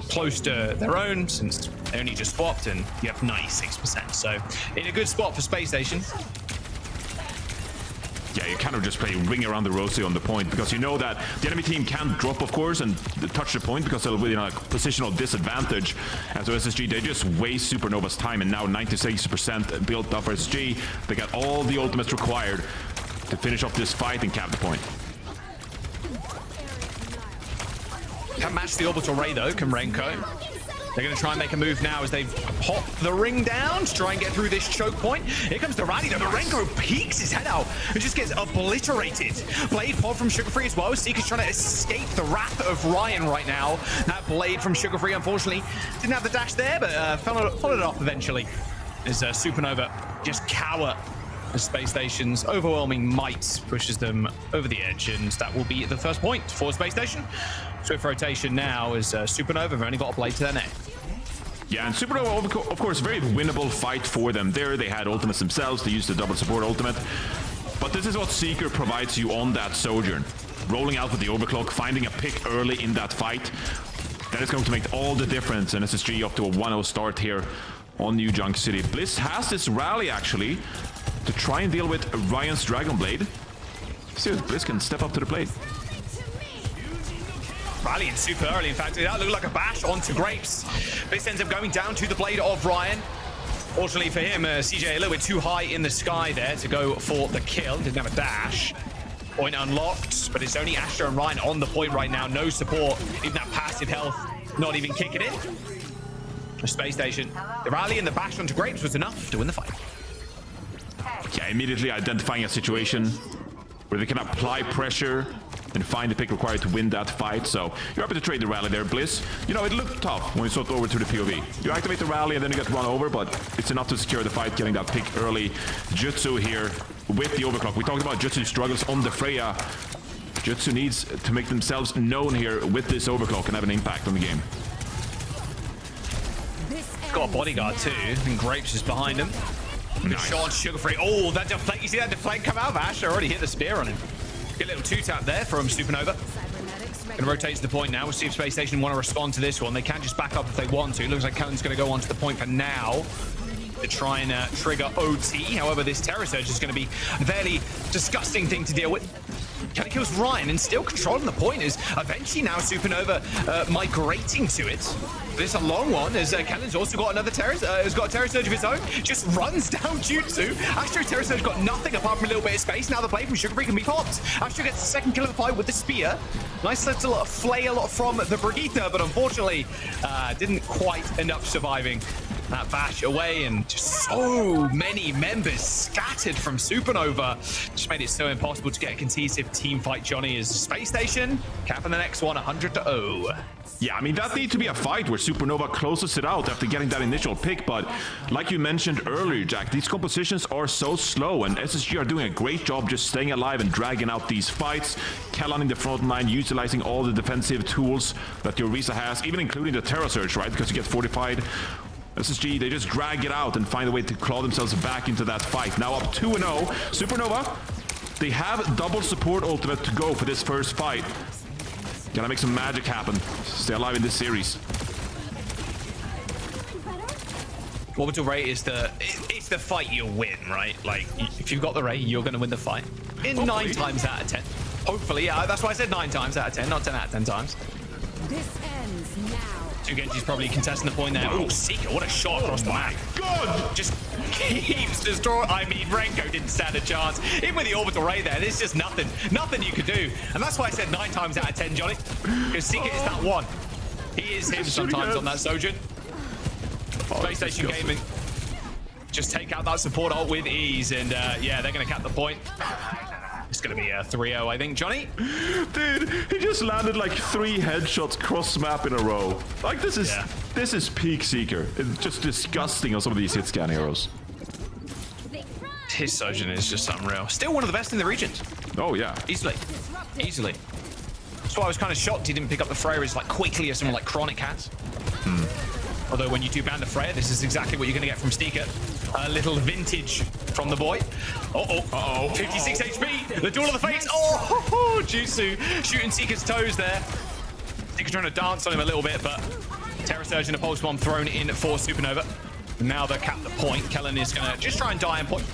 close to their own since they only just swapped and you have 96%. So in a good spot for Space Station. Yeah, you kind of just play ring around the rosy on the point because you know that the enemy team can drop, of course, and touch the point because they'll be in a positional disadvantage. And so SSG, they just waste Supernova's time, and now 96% built up for SSG. They got all the ultimates required to finish off this fight and cap the point. Can't match the orbital ray though, can Renko. They're going to try and make a move now as they pop the ring down to try and get through this choke point. Here comes the rally though. Renko peeks his head out and just gets obliterated. Blade pod from Sugar Free as well. Seeker's trying to escape the wrath of Ryan right now. That blade from Sugar Free, unfortunately, didn't have the dash there, but followed it up eventually. As Supernova just cower. The Space Station's overwhelming might pushes them over the edge, and that will be the first point for Space Station. Swift rotation now as Supernova have only got a blade to their neck. Yeah, and Supernova, of course, very winnable fight for them there. They had ultimates themselves. They used the double support ultimate. But this is what Seeker provides you on that Sojourn. Rolling out with the overclock, finding a pick early in that fight. That is going to make all the difference. And SSG up to a 1-0 start here on New Junk City. Bliss has this rally, actually, to try and deal with Ryan's Dragon Blade. See if Bliss can step up to the plate. Rallying super early, in fact. That looked like a bash onto Grapes. Bliss ends up going down to the blade of Ryan. Fortunately for him, CJ a little bit too high in the sky there to go for the kill. Didn't have a dash. Point unlocked, but it's only Astro and Ryan on the point right now. No support, even that passive health, not even kicking it. The Space Station, the rally and the bash onto Grapes was enough to win the fight. Yeah, immediately identifying a situation where they can apply pressure and find the pick required to win that fight. So you're happy to trade the rally there, Bliss. You know, it looked tough when you swapped over to the POV. You activate the rally and then you get run over, but it's enough to secure the fight, getting that pick early. Jutsu here with the overclock. We talked about Jutsu's struggles on the Freya. Jutsu needs to make themselves known here with this overclock and have an impact on the game. Got a bodyguard too, and Grapes is behind him. Good shot on Sugar Free. Oh, that deflect. You see that deflect come out? Ash already hit the spear on him. Get a little two-tap there from Supernova. Going to rotate to the point now. We'll see if Space Station want to respond to this one. They can just back up if they want to. Looks like Kellen's going to go onto the point for now to try and trigger OT. However, this Terror Surge is going to be a fairly disgusting thing to deal with. Kellen kills Ryan and still controlling the point is eventually now Supernova migrating to it. This is a long one, as Kellen's also got another Terra, has got a Terra Surge of his own, just runs down Jutsu. Astro Terra Surge got nothing apart from a little bit of space. Now the play from Sugar Free can be popped. Astro gets the second kill of the fight with the spear. Nice little flail from the Brigitte, but unfortunately didn't quite end up surviving that bash away, and just so many members scattered from Supernova. Just made it so impossible to get a cohesive team fight, Johnny, as Space Station capping the next one 100-0. Yeah, I mean, that needs to be a fight where Supernova closes it out after getting that initial pick, but like you mentioned earlier, Jack, these compositions are so slow, and SSG are doing a great job just staying alive and dragging out these fights. Kellan in the front line, utilizing all the defensive tools that the Orisa has, even including the Terra Surge, right? Because you get fortified. SSG, they just drag it out and find a way to claw themselves back into that fight. Now up 2-0. Supernova, they have double support ultimate to go for this first fight. Gotta make some magic happen. Stay alive in this series. Orbital Ray is it's the fight you'll win, right? Like, if you've got the Ray, you're gonna win the fight. In 9 times out of 10. Hopefully, yeah, that's why I said 9 times out of 10, not 10 out of 10 times. This ends now. Genji's probably contesting the point there. Oh, Seeker, what a shot across the map. God! Just keeps destroying. I mean, Renko didn't stand a chance. Even with the Orbital Ray there, there's just nothing you could do. And that's why I said 9 times out of 10, Johnny. Because Seeker is that one. He is him sometimes on that Sojourn. Space Station Gaming. Just take out that support ult with ease. And yeah, they're going to cap the point. It's going to be a 3-0, I think. Johnny? Dude, he just landed like 3 headshots cross map in a row. Like, this is peak Seeker. It's just disgusting on some of these hit scan heroes. His Sojourn is just unreal. Still one of the best in the region. Oh, yeah. Easily. Easily. That's why I was kind of shocked he didn't pick up the Freya as like quickly as someone like Chronic has. Although when you do ban the Freya, this is exactly what you're going to get from Seeker. A little vintage from the boy. Uh-oh. 56 HP. The Duel of the Fates. Oh, Jutsu shooting Seeker's toes there. Seeker trying to dance on him a little bit, but Terra Surge and a Pulse Bomb thrown in for Supernova. Now they're capped the point. Kellan is going to just try and die and point.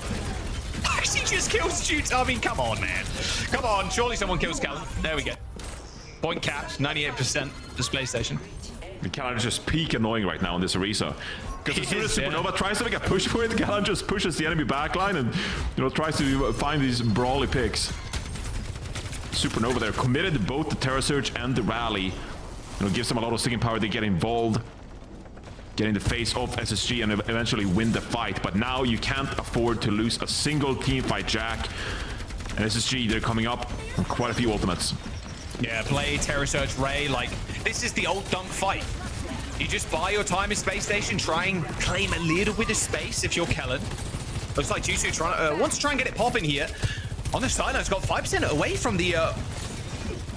She just kills Jutsu. I mean, come on, man. Come on. Surely someone kills Kellan. There we go. Point capped. 98% display station. Kellan is just peak annoying right now in this Orisa. Because as soon as Supernova tries to make a push for it, Kellan just pushes the enemy backline and, you know, tries to find these brawly picks. Supernova, they're committed to both the Terra Surge and the Rally. You know, gives them a lot of sticking power. They get involved, get in the face of SSG and eventually win the fight. But now you can't afford to lose a single team fight, Jack. And SSG, they're coming up with quite a few ultimates. Yeah, play Terra Surge Ray. Like, this is the old dunk fight. You just buy your time in Space Station, try and claim a little bit of space if you're Kellan. Looks like Jutsu wants to try and get it popping here. On the side, it's got 5% away from the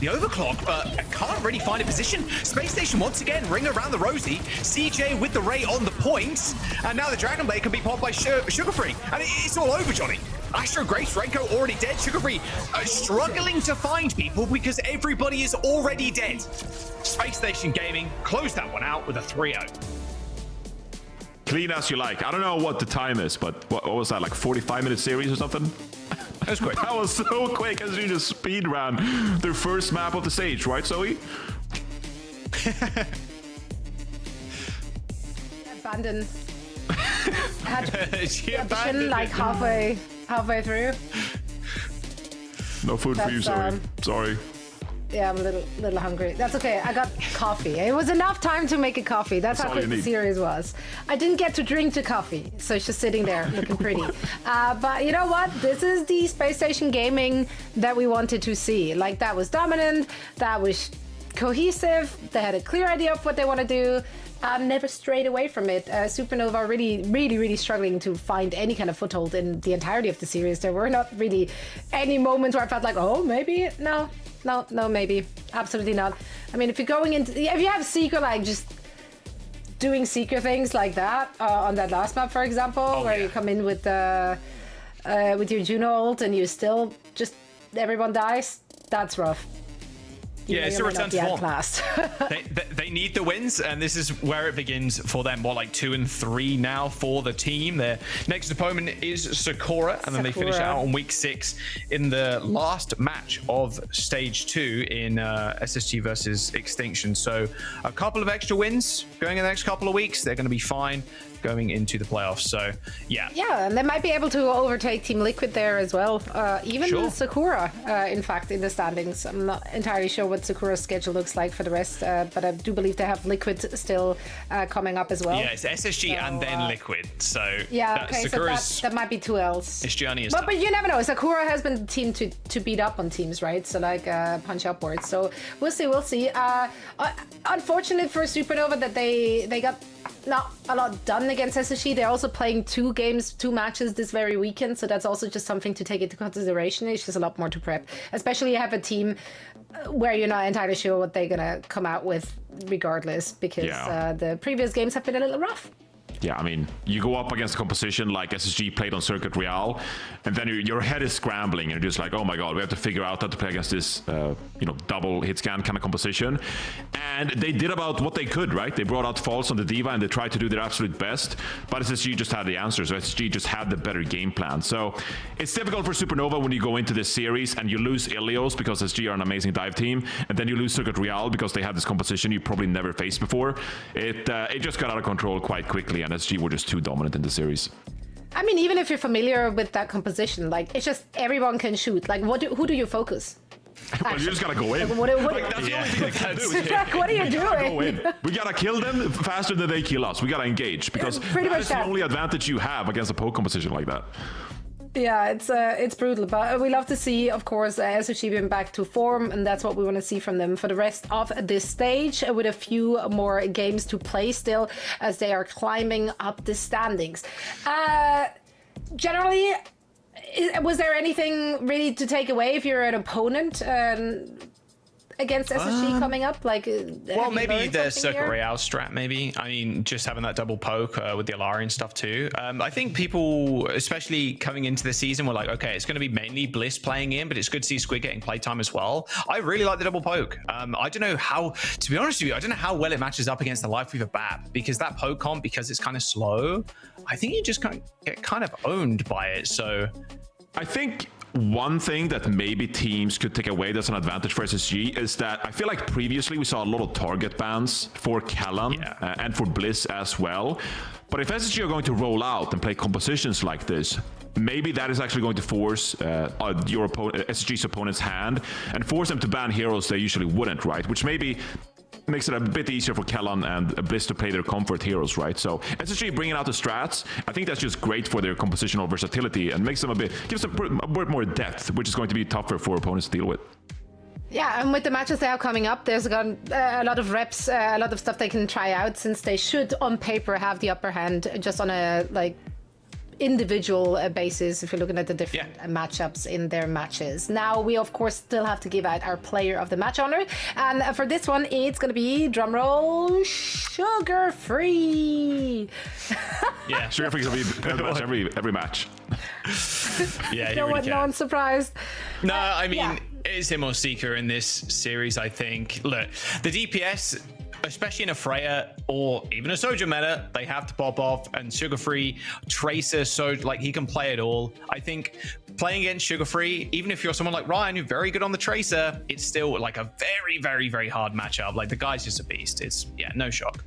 overclock, but can't really find a position. Space Station once again, ring around the Rosie. CJ with the Ray on the points. And now the Dragon Blade can be popped by Sugar Free. And it's all over, Johnny. Astro Grace, Renko already dead. Sugar Free struggling to find people because everybody is already dead. Space Station Gaming closed that one out with a 3-0. Clean as you like. I don't know what the time is, but what was that, like 45-minute series or something? That was quick. That was so quick as you just speed ran their first map of the stage, right, Zoe? Abandoned. Had She option abandoned like it. halfway through. No food for you, Zoe. Sorry. Yeah, I'm a little hungry. That's okay. I got coffee. It was enough time to make a coffee. That's how all quick you the need. series was. I didn't get to drink the coffee, so it's just sitting there looking pretty. But you know what? This is the Space Station Gaming that we wanted to see. Like, that was dominant. That was cohesive. They had a clear idea of what they want to do. Never strayed away from it. Supernova really struggling to find any kind of foothold in the entirety of the series. There were not really any moments where I felt like, oh, maybe, no, maybe, absolutely not. I mean, if you're going into, if you have Seeker, like, just doing Seeker things like that on that last map, for example, where you come in with your Juno ult and you still just, everyone dies, that's rough. You Yeah, may it's or a may return not to be form. outclassed. They need the wins, and this is where it begins for them. What, like 2 and 3 now for the team? Their next opponent is Sakura, and then they finish Sakura. out on week 6 in the last match of Stage 2 in SSG versus Extinction. So a couple of extra wins going in the next couple of weeks. They're going to be fine going into the playoffs. So yeah. Yeah, and they might be able to overtake Team Liquid there as well. Even Sure. Sakura, in fact, in the standings. I'm not entirely sure what Sakura's schedule looks like for the rest, but I do believe they have Liquid still coming up as well. Yeah, it's SSG and then Liquid. So Yeah, okay, Sakura's so that might be 2 Ls. its journey is But you never know. Sakura has been the team to beat up on teams, right? So like punch upwards. So we'll see. Unfortunate for Supernova that they got not a lot done against SSG. They're also playing 2 matches this very weekend. So that's also just something to take into consideration. It's just a lot more to prep, especially you have a team where you're not entirely sure what they're gonna come out with regardless, because the previous games have been a little rough. Yeah, I mean, you go up against a composition like SSG played on Circuit Real, and then your head is scrambling, and you're just like, oh my god, we have to figure out how to play against this, double hit scan kind of composition. And they did about what they could, right? They brought out False on the Diva, and they tried to do their absolute best, but SSG just had the answers. So SSG just had the better game plan. So it's difficult for Supernova when you go into this series and you lose Ilios because SSG are an amazing dive team, and then you lose Circuit Real because they have this composition you probably never faced before. It just got out of control quite quickly, and SSG were just too dominant in the series. I mean, even if you're familiar with that composition, like, it's just everyone can shoot. Like, who do you focus? Well, you just gotta go in. What That's the only thing they can do. like, what are you We gotta go doing? in. We gotta kill them faster than they kill us. We gotta engage, because Pretty that much is the that. only advantage you have against a poke composition like that. Yeah, it's brutal, but we love to see, of course, SSG being back to form, and that's what we want to see from them for the rest of this stage, with a few more games to play still as they are climbing up the standings. Generally, was there anything really to take away if you're an opponent against SSG coming up? Like, Well, maybe the Circuit Real strat, maybe. I mean, just having that double poke with the Alara and stuff too. I think people, especially coming into the season, were like, okay, it's going to be mainly Bliss playing in, but it's good to see Squid getting playtime as well. I really like the double poke. I don't know how, to be honest with you, I don't know how well it matches up against the Life Weaver BAP, because that poke comp, because it's kind of slow, I think you just get kind of owned by it. So I think one thing that maybe teams could take away that's an advantage for SSG is that I feel like previously we saw a lot of target bans for Callan and for Bliss as well. But if SSG are going to roll out and play compositions like this, maybe that is actually going to force your SSG's opponent's hand and force them to ban heroes they usually wouldn't, right? Which maybe makes it a bit easier for Callan and Bliss to play their comfort heroes, right? So SSG bringing out the strats, I think that's just great for their compositional versatility and makes them gives them a bit more depth, which is going to be tougher for opponents to deal with. Yeah, and with the matches they have coming up, there's a lot of reps, a lot of stuff they can try out, since they should, on paper, have the upper hand just on a individual basis if you're looking at the different matchups in their matches. Now, we of course still have to give out our player of the match honor, and for this one it's going to be, drumroll, Sugar Free. Yeah, Sugar Free is going to be pretty much every match. yeah, No one's surprised. No, I mean, it's him or Seeker in this series, I think. Look, the DPS, especially in a Freya or even a Soja meta, they have to pop off, and Sugar Free, Tracer, so like he can play it all. I think playing against Sugar Free, even if you're someone like Ryan, who's very good on the Tracer, it's still like a very, very, very hard matchup. Like, the guy's just a beast. It's, no shock.